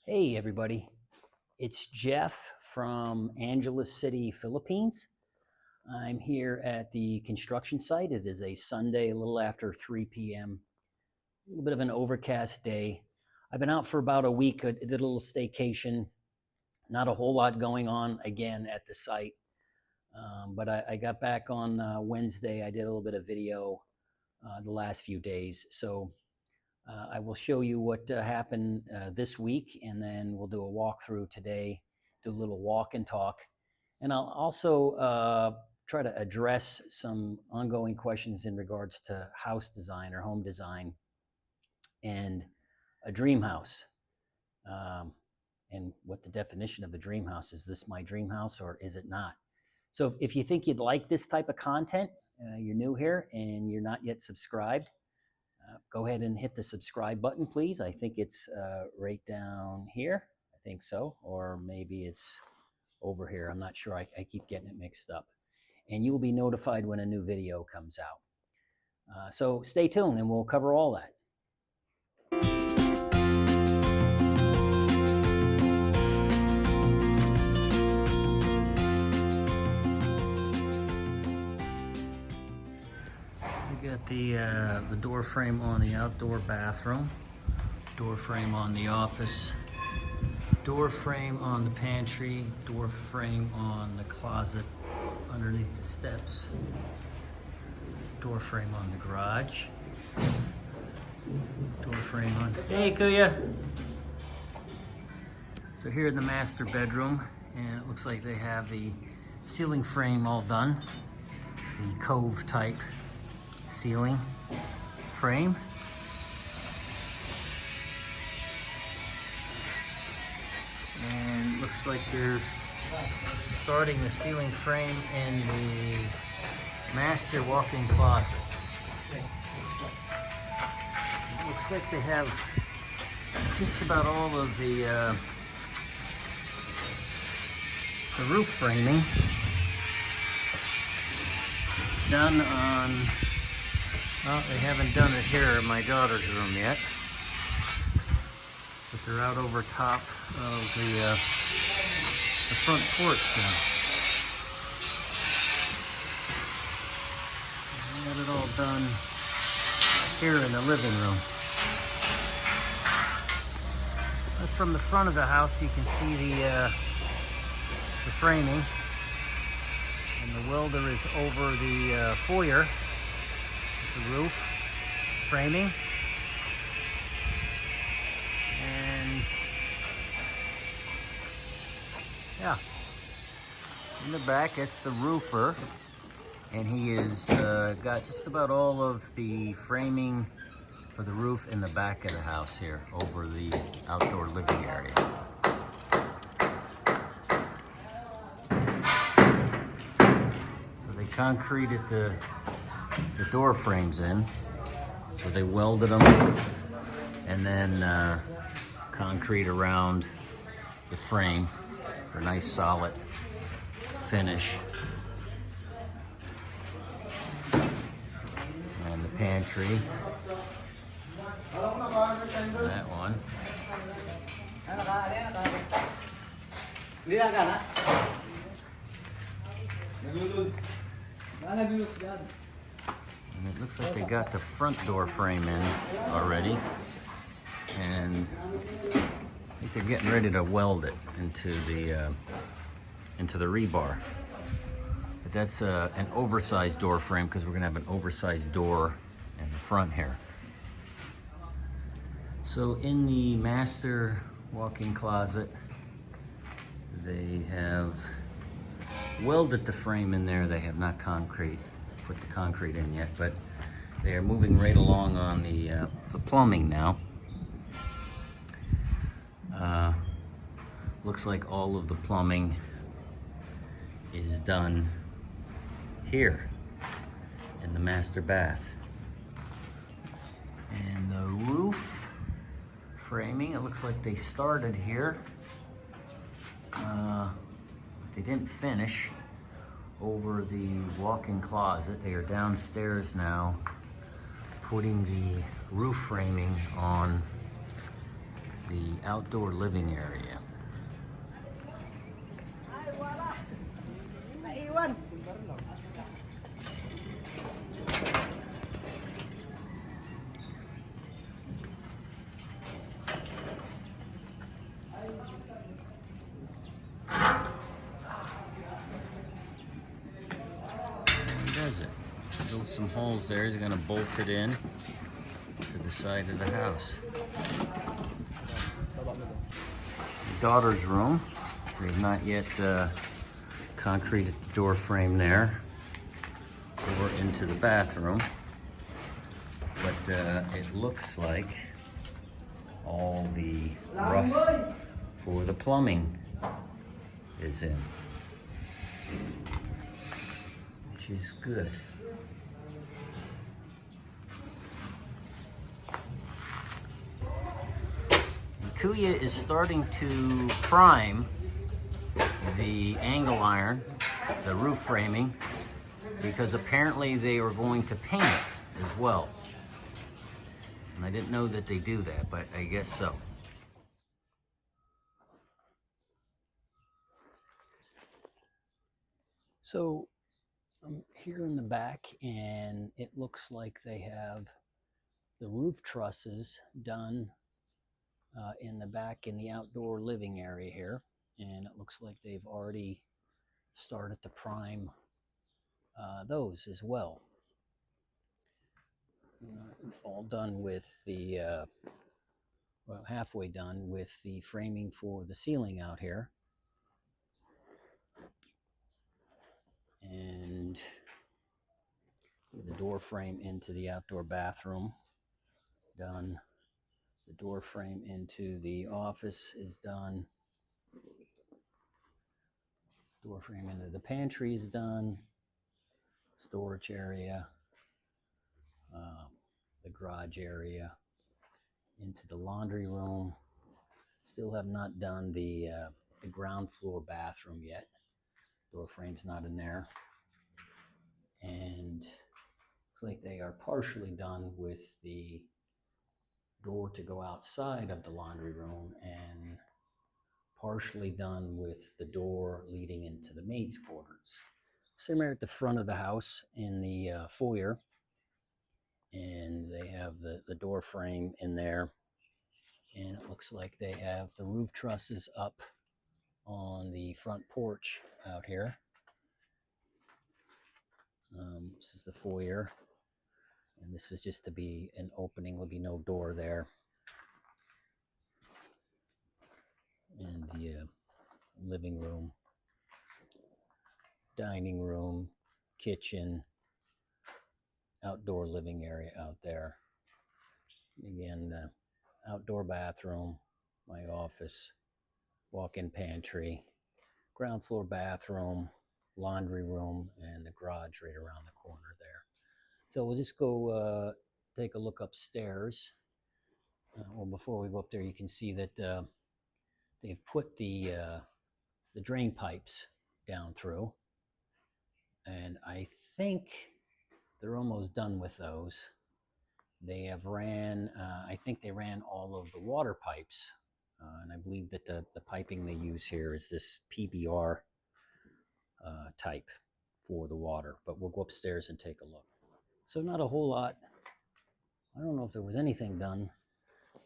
Hey everybody, it's Jeff from Angeles City, Philippines. I'm here at the construction site. It is a Sunday, a little after 3 p.m. A little bit of an overcast day. I've been out for about a week. I did a little staycation. Not a whole lot going on again at the site. But I got back on Wednesday. I did a little bit of video the last few days. So I will show you what happened this week, and then we'll do a walkthrough today, do a little walk and talk. And I'll also try to address some ongoing questions in regards to house design or home design and a dream house. And what the definition of a dream house is. This my dream house or is it not? So if you think you'd like this type of content, you're new here and you're not yet subscribed, go ahead and hit the subscribe button, please. I think it's right down here. I think so. Or maybe it's over here. I'm not sure. I keep getting it mixed up. And you will be notified when a new video comes out. So stay tuned and we'll cover all that. We got the door frame on the outdoor bathroom, door frame on the office, door frame on the pantry, door frame on the closet underneath the steps, door frame on the garage, door frame on... Hey, Kuya! So here in the master bedroom, and it looks like they have the ceiling frame all done, the cove type ceiling frame. And looks like they're starting the ceiling frame in the master walk-in closet. It looks like they have just about all of the roof framing done on... Well, they haven't done it here in my daughter's room yet, but they're out over top of the front porch now. I got it all done here in the living room. But from the front of the house, you can see the framing, and the welder is over the foyer. The roof framing, and yeah, in the back that's the roofer, and he is got just about all of the framing for the roof in the back of the house here over the outdoor living area. So they concreted the door frames in, so they welded them and then concrete around the frame for a nice solid finish. And the pantry, that one. And it looks like they got the front door frame in already, and I think they're getting ready to weld it into the rebar. But that's an oversized door frame because we're gonna have an oversized door in the front here. So in the master walk-in closet, they have welded the frame in there. They have not put the concrete in yet, but they are moving right along on the plumbing now. Looks like all of the plumbing is done here in the master bath. And the roof framing, it looks like they started here. They didn't finish over the walk-in closet. They are downstairs now putting the roof framing on the outdoor living area. Does it? Build some holes there. He's gonna bolt it in to the side of the house. Daughter's room. They've not yet concreted the door frame there or into the bathroom, but it looks like all the rough for the plumbing is in, which is good. Kuya is starting to prime the angle iron, the roof framing, because apparently they are going to paint it as well. And I didn't know that they do that, but I guess so. So I'm here in the back, and it looks like they have the roof trusses done in the back in the outdoor living area here. And it looks like they've already started to prime those as well. All done with the, well, halfway done with the framing for the ceiling out here. And the door frame into the outdoor bathroom done. The door frame into the office is done. Door frame into the pantry is done. Storage area, the garage area, into the laundry room. Still have not done the ground floor bathroom yet. Door frame's not in there. And looks like they are partially done with the door to go outside of the laundry room, and partially done with the door leading into the maid's quarters. So I'm here at the front of the house in the foyer, and they have the door frame in there, and it looks like they have the roof trusses up on the front porch out here. This is the foyer, and this is just to be an opening. Will be no door there. And the living room, dining room, kitchen, outdoor living area out there. Again, the outdoor bathroom, my office, walk-in pantry, ground floor bathroom, laundry room, and the garage right around the corner there. So we'll just go take a look upstairs. Well, before we go up there, you can see that they've put the drain pipes down through, and I think they're almost done with those. They have ran, I think they ran all of the water pipes, and I believe that the piping they use here is this PBR type for the water, but we'll go upstairs and take a look. So not a whole lot. I don't know if there was anything done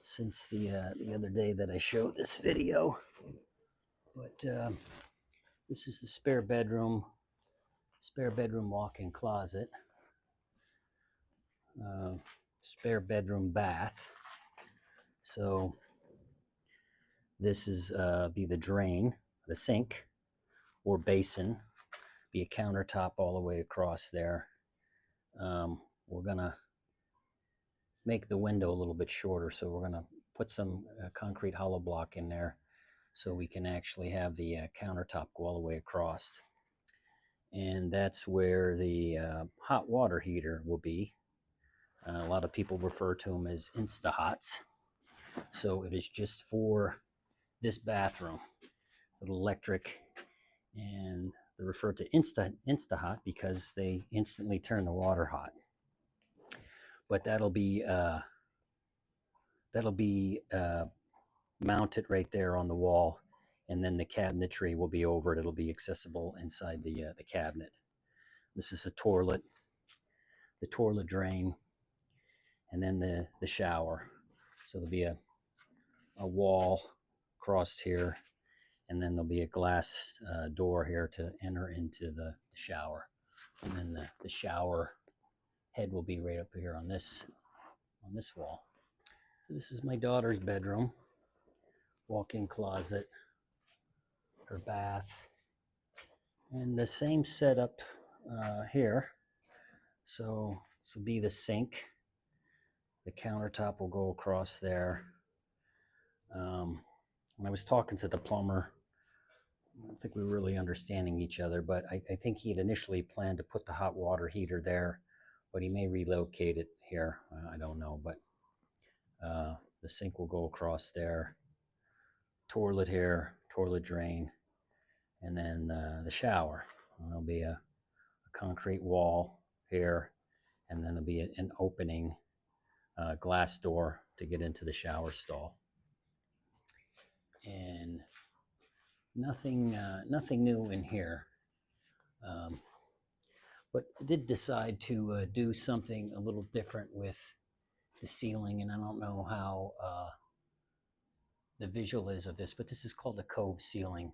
since the other day that I showed this video, but this is the spare bedroom walk-in closet, spare bedroom bath. So this is be the drain, the sink or basin, be a countertop all the way across there. We're gonna make the window a little bit shorter, so we're gonna put some concrete hollow block in there so we can actually have the countertop go all the way across. And that's where the hot water heater will be. A lot of people refer to them as Insta-Hots. So it is just for this bathroom, little electric, and they're referred to Insta-Hot because they instantly turn the water hot. But that'll be mount it right there on the wall, and then the cabinetry will be over it. It'll be accessible inside the cabinet. This is the toilet drain, and then the shower. So there'll be a wall crossed here, and then there'll be a glass door here to enter into the shower. And then the shower head will be right up here on this wall. So this is my daughter's bedroom, walk-in closet, her bath, and the same setup here. So this will be the sink. The countertop will go across there. When I was talking to the plumber, I don't think we were really understanding each other, but I think he had initially planned to put the hot water heater there, but he may relocate it here. I don't know, but the sink will go across there. Toilet here, toilet drain, and then the shower. There'll be a concrete wall here, and then there'll be an opening glass door to get into the shower stall. And nothing new in here. But I did decide to do something a little different with the ceiling, and I don't know how the visual is of this, but this is called the cove ceiling.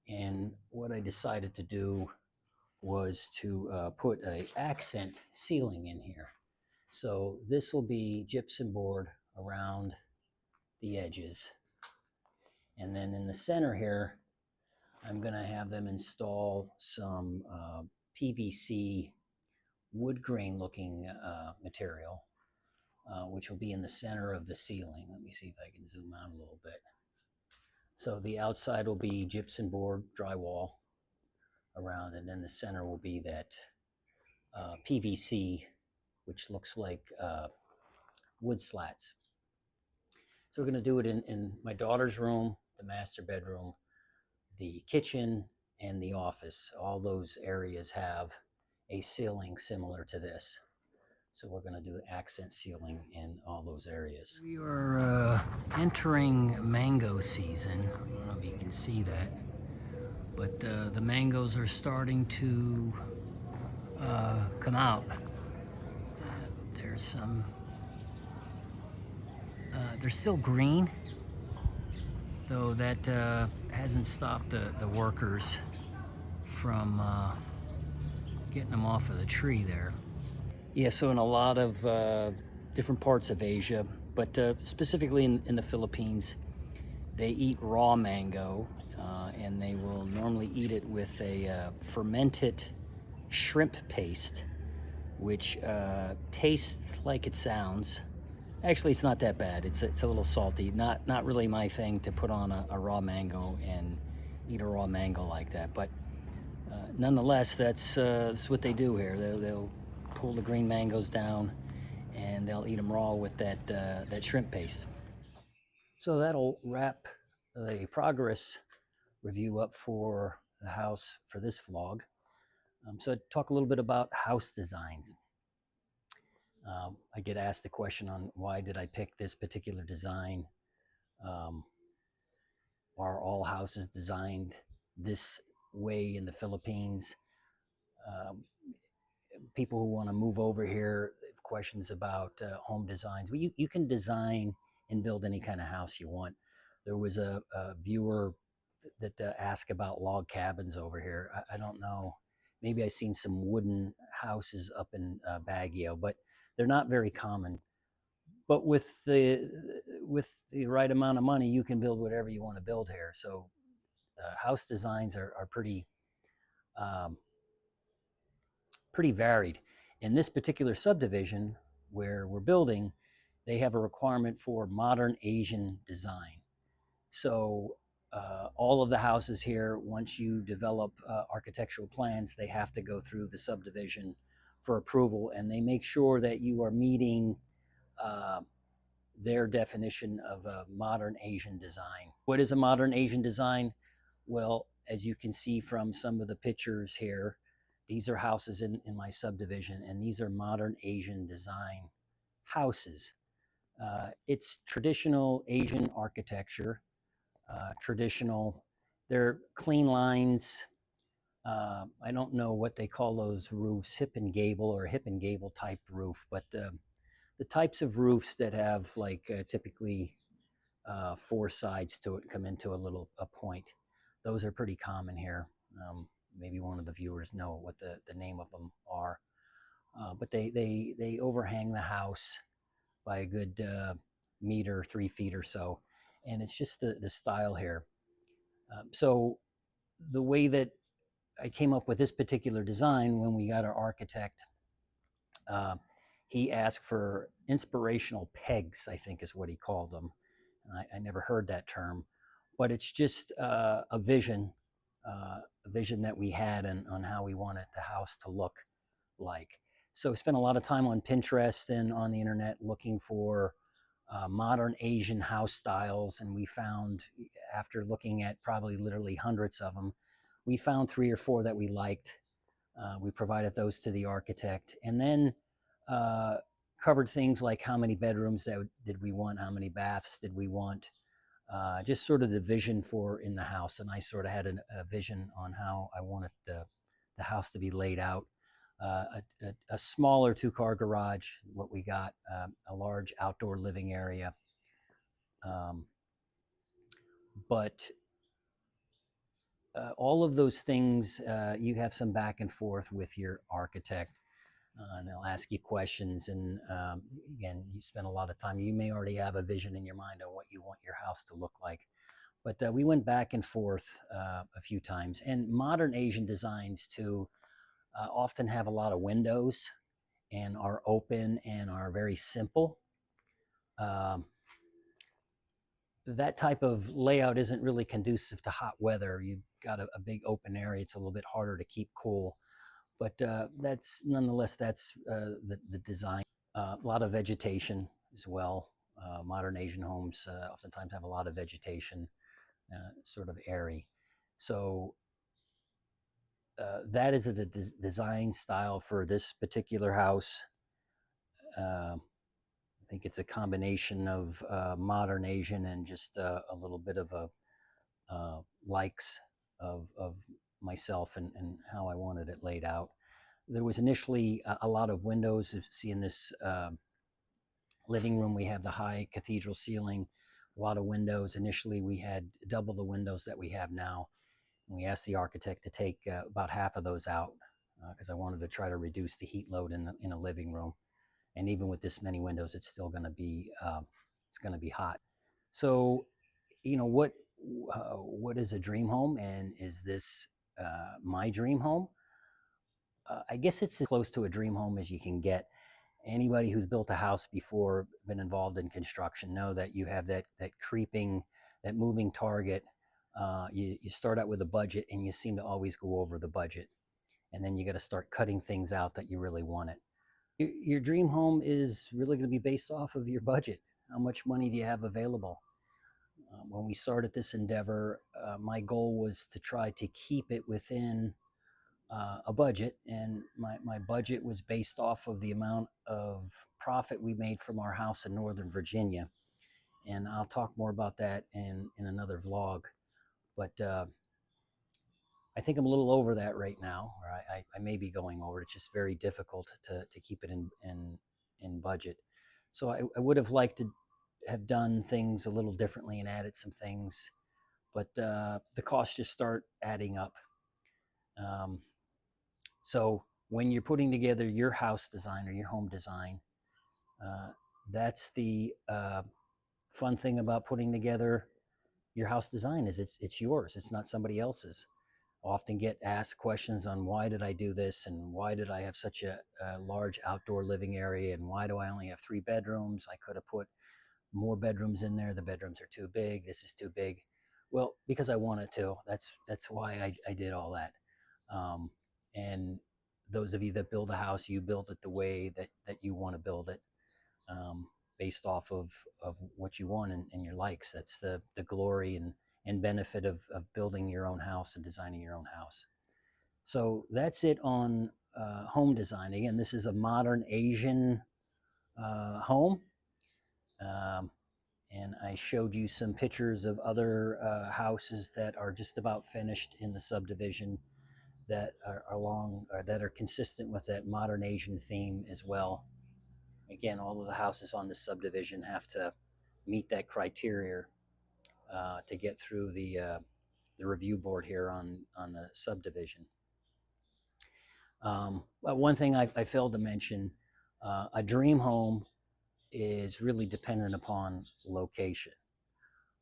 And what I decided to do was to put an accent ceiling in here. So this will be gypsum board around the edges. And then in the center here, I'm going to have them install some PVC wood grain looking material, which will be in the center of the ceiling. Let me see if I can zoom out a little bit. So the outside will be gypsum board drywall around, and then the center will be that PVC, which looks like wood slats. So we're going to do it in my daughter's room, the master bedroom, the kitchen, and the office. All those areas have a ceiling similar to this. So we're going to do accent ceiling in all those areas. We are entering mango season. I don't know if you can see that, but the mangoes are starting to come out. There's some, they're still green, though that hasn't stopped the workers from getting them off of the tree there. Yeah, so in a lot of different parts of Asia, but specifically in the Philippines, they eat raw mango, and they will normally eat it with a fermented shrimp paste, which tastes like it sounds. Actually, it's not that bad. It's a little salty. Not really my thing to put on a raw mango and eat a raw mango like that. But nonetheless, that's what they do here. They'll pull the green mangoes down, and they'll eat them raw with that shrimp paste. So that'll wrap the progress review up for the house for this vlog. So I'd talk a little bit about house designs. I get asked the question on why did I pick this particular design. Are all houses designed this way in the Philippines? People who want to move over here have questions about home designs. Well, you can design and build any kind of house you want. There was a viewer that asked about log cabins over here. I don't know. Maybe I've seen some wooden houses up in Baguio, but they're not very common. But with the right amount of money, you can build whatever you want to build here. So house designs are pretty pretty varied. In this particular subdivision where we're building, they have a requirement for modern Asian design. So all of the houses here, once you develop architectural plans, they have to go through the subdivision for approval, and they make sure that you are meeting their definition of a modern Asian design. What is a modern Asian design? Well, as you can see from some of the pictures here, these are houses in my subdivision, and these are modern Asian design houses. It's traditional Asian architecture, traditional. They're clean lines. I don't know what they call those roofs, hip and gable or hip and gable type roof, but the types of roofs that have like typically four sides to it come into a point. Those are pretty common here. Maybe one of the viewers know what the name of them are, but they overhang the house by a good meter, 3 feet or so, and it's just the style here. So the way that I came up with this particular design, when we got our architect, uh, he asked for inspirational pegs, I think is what he called them. I never heard that term, but it's just a vision that we had on how we wanted the house to look like. So we spent a lot of time on Pinterest and on the internet looking for modern Asian house styles, and we found, after looking at probably literally hundreds of them, we found 3 or 4 that we liked. We provided those to the architect, and then uh, covered things like how many bedrooms did we want, how many baths did we want, just sort of the vision for in the house. And I sort of had a vision on how I wanted the house to be laid out. A smaller 2-car garage, what we got, a large outdoor living area. But all of those things, you have some back and forth with your architect. And they'll ask you questions, and again, you spend a lot of time. You may already have a vision in your mind on what you want your house to look like, but we went back and forth a few times. And modern Asian designs too often have a lot of windows and are open and are very simple. Um, that type of layout isn't really conducive to hot weather. You've got a big open area. It's a little bit harder to keep cool, but that's nonetheless, that's the design. A lot of vegetation as well. Modern Asian homes oftentimes have a lot of vegetation, sort of airy. So that is the design style for this particular house. I think it's a combination of modern Asian and just a little bit of a likes of myself and how I wanted it laid out. There was initially a lot of windows. You see in this living room, we have the high cathedral ceiling, a lot of windows. Initially, we had double the windows that we have now. And we asked the architect to take about half of those out because I wanted to try to reduce the heat load in a living room. And even with this many windows, it's still going to be hot. So, what is a dream home, and is this my dream home? I guess it's as close to a dream home as you can get. Anybody who's built a house before, been involved in construction, know that you have that creeping, that moving target. You start out with a budget, and you seem to always go over the budget, and then you got to start cutting things out that you really wanted. Your dream home is really going to be based off of your budget. How much money do you have available? When we started this endeavor, my goal was to try to keep it within a budget, and my budget was based off of the amount of profit we made from our house in Northern Virginia. And I'll talk more about that in another vlog. But I think I'm a little over that right now, or I may be going over it. It's just very difficult to keep it in budget. So I would have liked to have done things a little differently and added some things, but the costs just start adding up. So when you're putting together your house design or your home design, that's the fun thing about putting together your house design, is it's yours. It's not somebody else's. I often get asked questions on why did I do this, and why did I have such a large outdoor living area, and why do I only have 3 bedrooms? I could have put more bedrooms in there. The bedrooms are too big. This is too big. Well, because I wanted to. That's why I did all that. And those of you that build a house, you build it the way that you want to build it, based off of what you want and your likes. That's the glory and benefit of building your own house and designing your own house. So that's it on home design. Again, this is a modern Asian home. And I showed you some pictures of other houses that are just about finished in the subdivision that are along or that are consistent with that modern Asian theme as well. Again, all of the houses on this subdivision have to meet that criteria to get through the review board here on the subdivision. But one thing I failed to mention, a dream home is really dependent upon location,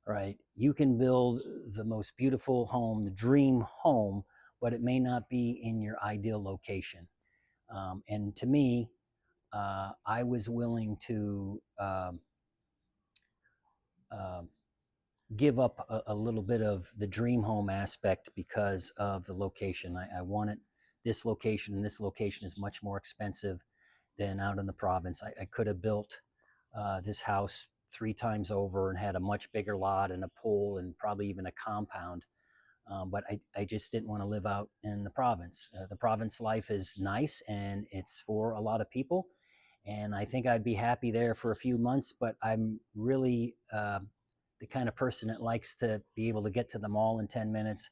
right? You can build the most beautiful home, the dream home, but it may not be in your ideal location. And to me, I was willing to give up a little bit of the dream home aspect because of the location. I wanted this location, and this location is much more expensive than out in the province. I could have built this house 3 times over and had a much bigger lot and a pool and probably even a compound. But I just didn't want to live out in the province. The province life is nice and it's for a lot of people. And I think I'd be happy there for a few months, but I'm really the kind of person that likes to be able to get to the mall in 10 minutes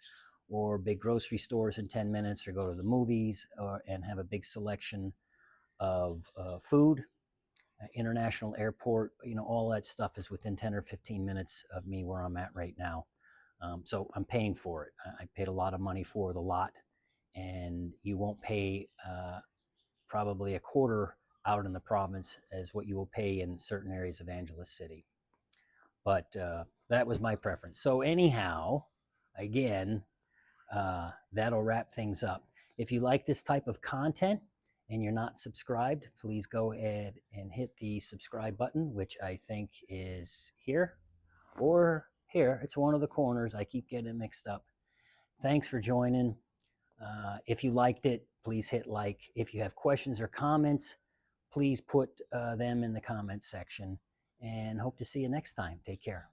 or big grocery stores in 10 minutes or go to the movies and have a big selection of food. International airport, all that stuff is within 10 or 15 minutes of me where I'm at right now. So I'm paying for it. I paid a lot of money for the lot, and you won't pay probably a quarter out in the province as what you will pay in certain areas of Angeles City. But that was my preference. So anyhow, again, that'll wrap things up. If you like this type of content and you're not subscribed, please go ahead and hit the subscribe button, which I think is here or here. It's one of the corners. I keep getting mixed up. Thanks for joining. If you liked it, please hit like. If you have questions or comments, please put them in the comments section, and hope to see you next time. Take care.